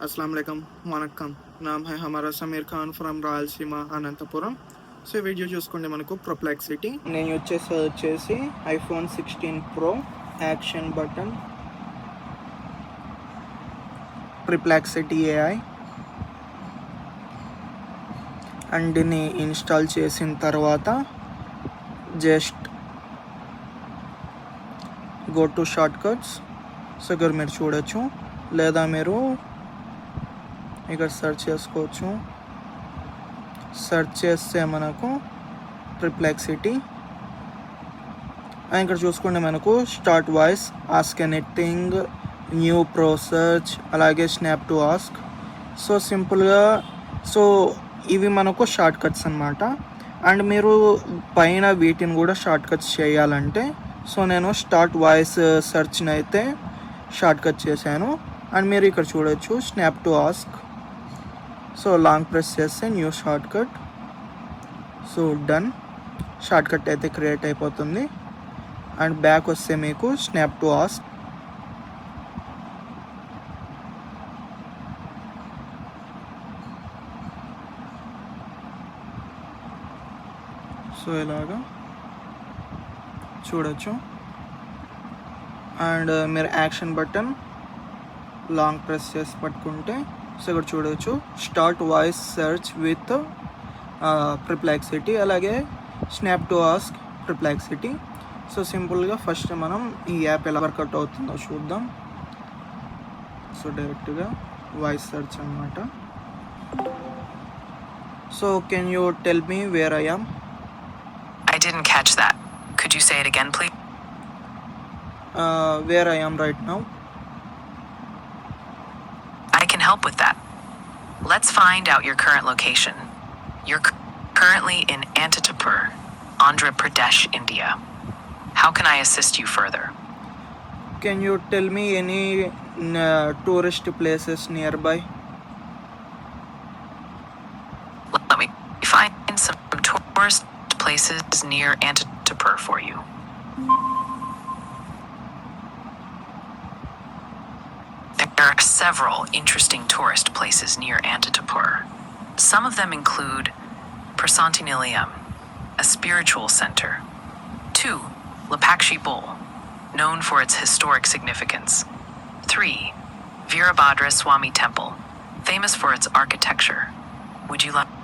अस्सलाम वालेकुम वनक्कम नाम है हमारा Sameer Khan from Rayalaseema Anantapuram. So video చూసుకుంటే మనకు ప్రొప్లెక్సిటీ నేను వచ్చేసి iPhone 16 pro action button Perplexity AI and దీన్ని ఇన్స్టాల్ చేసిన తర్వాత just go to shortcuts. So ఇక్కడ మీరు చూడొచ్చు, లేదా మీరు ఇక్కడ సెర్చ్ చేసుకోవచ్చు. సెర్చ్ చేస్తే మనకు ప్రొప్లెక్సిటీ ఇక్కడ చూసుకుంటే మనకు start voice, ask anything, new pro search, అలాగే స్నాప్ టు ఆస్క్. సో సింపుల్గా సో ఇవి మనకు షార్ట్ కట్స్ అన్నమాట. అండ్ మీరు పైన వీటిని కూడా షార్ట్ కట్స్ చేయాలంటే సో నేను స్టార్ట్ వాయిస్ సెర్చ్ని అయితే షార్ట్ కట్ చేశాను. అండ్ మీరు ఇక్కడ చూడొచ్చు snap to ask. So long press చేస్తే new shortcut. So done, shortcut అయితే క్రియేట్ అయిపోతుంది. అండ్ బ్యాక్ వస్తే మీకు స్నాప్ టు ఆస్క్. సో ఇలాగా చూడొచ్చు. అండ్ మీరు యాక్షన్ బటన్ లాంగ్ ప్రెస్ చేసి పట్టుకుంటే సో ఇక్కడ చూడవచ్చు start voice search with Perplexity, అలాగే snap to ask Perplexity. So సింపుల్గా ఫస్ట్ మనం ఈ యాప్ ఎలా వర్కౌట్ అవుతుందో చూద్దాం. సో డైరెక్ట్గా వాయిస్ సెర్చ్ అన్నమాట. So can you tell me where I am? I didn't catch that. Could you say it again, please? Where I am right now? I can help with that. Let's find out your current location. You're currently in Antitapur, Andhra Pradesh, India. How can I assist you further? Can you tell me any tourist places nearby? Let me find some tourist places near Antitapur for you. There are several interesting tourist places near Antitapur. Some of them include Prasanthi Nilayam, a spiritual center. 2. Lapakshi Bowl, known for its historic significance. 3. Virabhadra Swami Temple, famous for its architecture. Would you like?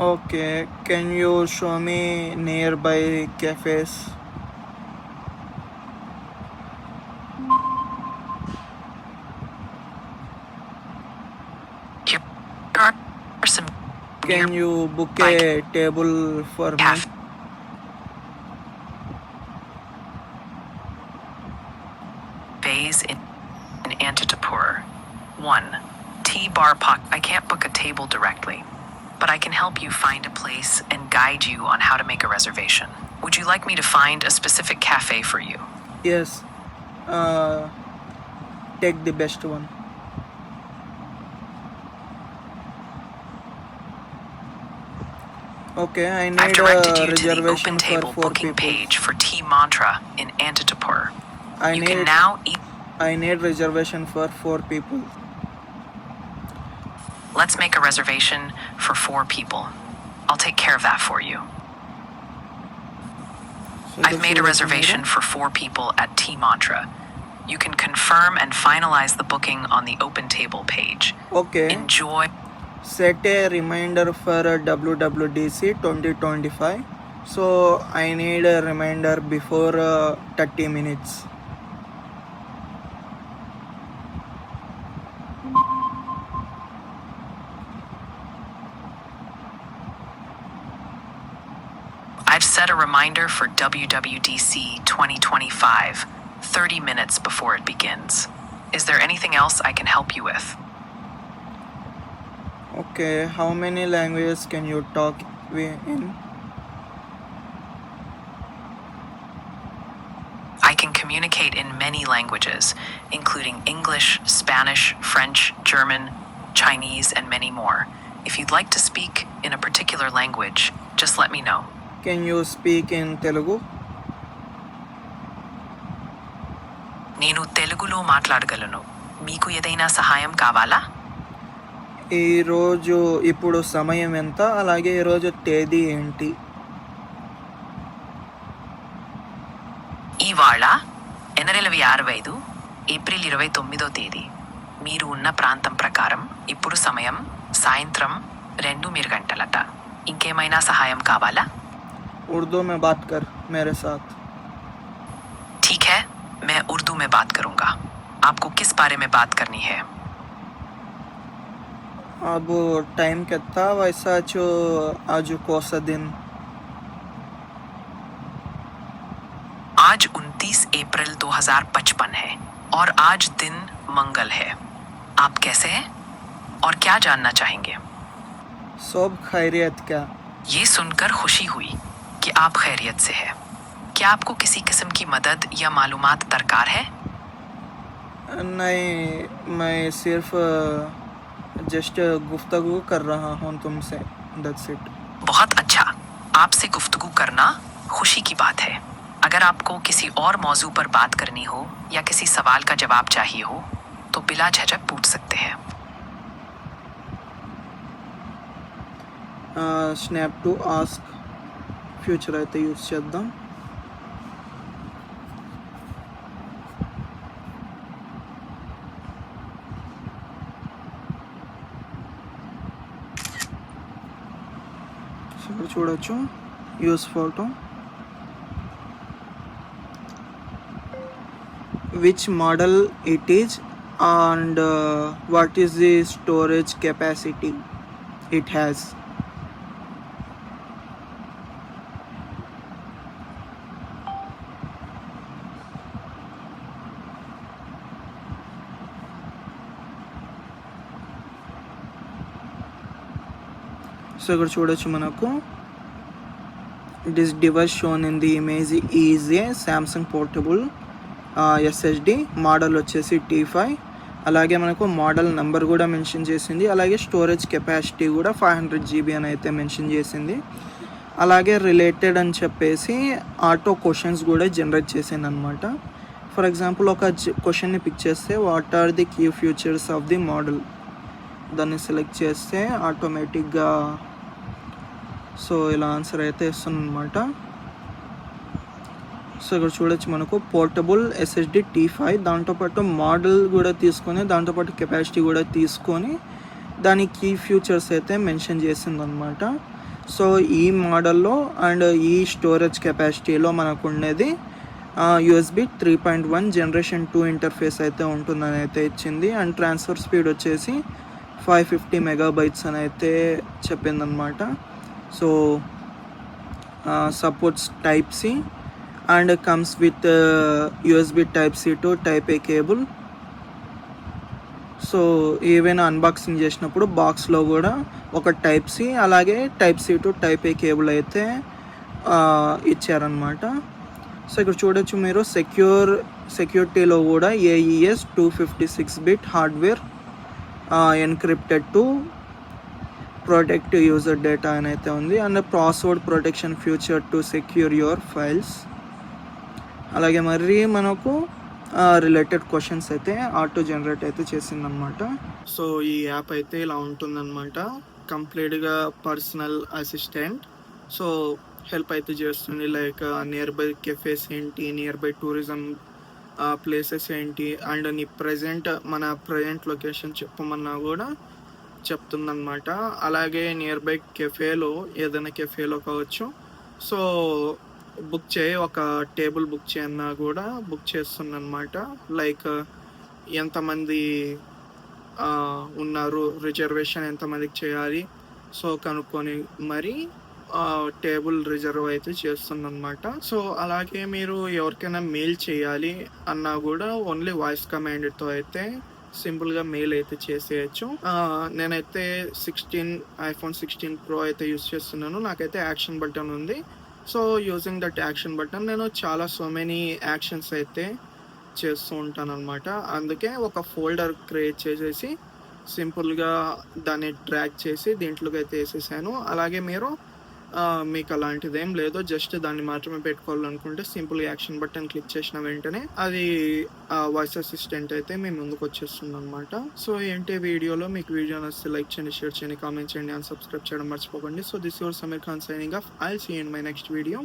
Okay, can you show me nearby cafes? Here are some Can you book a table for me? cafes in Antitapur. 1. Tea Bar Pocket. I can't book a table directly, but I can help you find a place and guide you on how to make a reservation. Would you like me to find a specific cafe for you? Yes. Take the best one. Okay, I I've need directed a you to the reservation Open for Table 4 booking people. page for Tea Mantra in Antitapur. You can now eat. I need reservation for 4 people. Let's make a reservation for 4 people. I'll take care of that for you. So I've made a reservation for 4 people at Tea Mantra. You can confirm and finalize the booking on the Open Table page. Okay. Enjoy. Set a reminder for WWDC 2025. So I need a reminder before 30 minutes. I've set a reminder for WWDC 2025, 30 minutes before it begins. Is there anything else I can help you with? Okay, how many languages can you talk in? I can communicate in many languages, including English, Spanish, French, German, Chinese, and many more. If you'd like to speak in a particular language, just let me know. Can you speak in Telugu? నేను తెలుగులో మాట్లాడగలను. మీకు ఏదైనా సహాయం కావాలా? ఈరోజు ఇప్పుడు సమయం ఎంత, అలాగే ఈరోజు తేదీ ఏంటి? ఇవాళ 2025 ఏప్రిల్ 29వ తేదీ. మీరు ఉన్న ప్రాంతం ప్రకారం ఇప్పుడు సమయం సాయంత్రం 2 గంటలట. ఇంకేమైనా సహాయం కావాలా? उर्दू में बात कर मेरे साथ. ठीक है, मैं उर्दू में बात करूंगा. आपको किस बारे में बात करनी है? अब टाइम कितना वैसा जो आज कौन सा दिन? आज 29 अप्रैल 2055 है और आज दिन मंगल है. आप कैसे हैं और क्या जानना चाहेंगे? सब खैरियत क्या? ये सुनकर खुशी हुई कि आप खैरियत से हैं. क्या आपको किसी किस्म की मदद या मालूमात दरकार है? नहीं, मैं सिर्फ जस्ट गुफ्तगू कर रहा हूँ तुमसे. That's it. बहुत अच्छा. आपसे गुफ्तगू करना खुशी की बात है. अगर आपको किसी और मौजू पर बात करनी हो या किसी सवाल का जवाब चाहिए हो तो बिला झिझक पूछ सकते हैं. స్నాప్ టు ఆస్క్ ఫ్యూచర్ అయితే యూజ్ చేద్దాం. ఇక్కడ చూడొచ్చు use photo. which model it is and what is the storage capacity it has. So ఇక్కడ చూడొచ్చు మనకు this device shown in the image is a Samsung portable SSD. Model వచ్చేసి T5. అలాగే మనకు మోడల్ నెంబర్ కూడా మెన్షన్ చేసింది. అలాగే storage capacity కూడా 500 GB అని అయితే మెన్షన్ చేసింది. అలాగే రిలేటెడ్ అని చెప్పేసి ఆటో క్వశ్చన్స్ కూడా జనరేట్ చేసింది అనమాట. ఫర్ ఎగ్జాంపుల్ ఒక క్వశ్చన్ని పిక్ చేస్తే what are the key features of the model, దాన్ని సెలెక్ట్ చేస్తే ఆటోమేటిక్గా సో ఇలా ఆన్సర్ అయితే ఇస్తుంది అనమాట. సో ఇక్కడ చూడొచ్చు మనకు పోర్టబుల్ ఎస్ఎస్డి T5, దాంతోపాటు మోడల్ కూడా తీసుకొని దాంతోపాటు కెపాసిటీ కూడా తీసుకొని దాని కీ ఫ్యూచర్స్ అయితే మెన్షన్ చేసింది అనమాట. సో ఈ మోడల్లో అండ్ ఈ స్టోరేజ్ కెపాసిటీలో మనకు ఉండేది USB 3.1 జనరేషన్ 2 ఇంటర్ఫేస్ అయితే ఉంటుందని అయితే ఇచ్చింది. అండ్ ట్రాన్స్ఫర్ స్పీడ్ వచ్చేసి 550 MB అని అయితే చెప్పిందనమాట. So supports Type-C and comes with USB Type-C to Type-A cable. So ఏవైనా అన్బాక్సింగ్ చేసినప్పుడు బాక్స్లో కూడా ఒక Type-C అలాగే Type-C to Type-A కేబుల్ అయితే ఇచ్చారనమాట. సో ఇక్కడ చూడొచ్చు మీరు సెక్యూరిటీలో కూడా AES 256-bit hardware encrypted to protect user data అని అయితే ఉంది. And password protection future to secure your files. అలాగే మరి మనకు రిలేటెడ్ క్వశ్చన్స్ అయితే ఆటో జనరేట్ అయితే చేసిందనమాట. సో ఈ యాప్ అయితే ఇలా ఉంటుందన్నమాట. కంప్లీట్గా పర్సనల్ అసిస్టెంట్. సో హెల్ప్ అయితే చేస్తుంది. లైక్ నియర్ బై కెఫేస్ ఏంటి, నియర్ బై టూరిజం ప్లేసెస్ ఏంటి, అండ్ నీ మన ప్రజెంట్ లొకేషన్ చెప్పమన్నా కూడా చెప్తుందన్నమాట. అలాగే నియర్ బై కెఫేలో ఏదైనా కెఫేలో కావచ్చు సో బుక్ చేయి, ఒక టేబుల్ బుక్ చేయన్నా కూడా బుక్ చేస్తుందన్నమాట. లైక్ ఎంతమంది ఉన్నారు, రిజర్వేషన్ ఎంతమందికి చేయాలి సో కనుక్కొని మరి టేబుల్ రిజర్వ్ అయితే చేస్తుందన్నమాట. సో అలాగే మీరు ఎవరికైనా మెయిల్ చేయాలి అన్నా కూడా ఓన్లీ వాయిస్ కమాండ్తో అయితే సింపుల్గా మెయిల్ అయితే చేసేయచ్చు. నేనైతే iPhone 16 Pro అయితే యూస్ చేస్తున్నాను. నాకైతే యాక్షన్ బటన్ ఉంది. So using that action button నేను సో మెనీ యాక్షన్స్ అయితే చేస్తూ ఉంటాను అనమాట. అందుకే ఒక ఫోల్డర్ క్రియేట్ చేసేసి సింపుల్గా దాన్ని డ్రాగ్ చేసి దీంట్లోకి అయితే వేసేసాను. అలాగే మీరు మీకు అలాంటిది ఏం లేదు, జస్ట్ దాన్ని మాత్రమే పెట్టుకోవాలనుకుంటే సింపుల్ యాక్షన్ బటన్ క్లిక్ చేసిన వెంటనే అది వాయిస్ అసిస్టెంట్ అయితే మీ ముందుకు వచ్చేస్తుంది అనమాట. సో ఏంటి వీడియోలో మీకు వీడియో నచ్చితే లైక్ చేయండి, షేర్ చేయండి, కామెంట్ చేయండి అండ్ సబ్స్క్రైబ్ చేయడం మర్చిపోకండి. So this your Sameer Khan signing off. I see in my next video.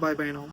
Bye bye now.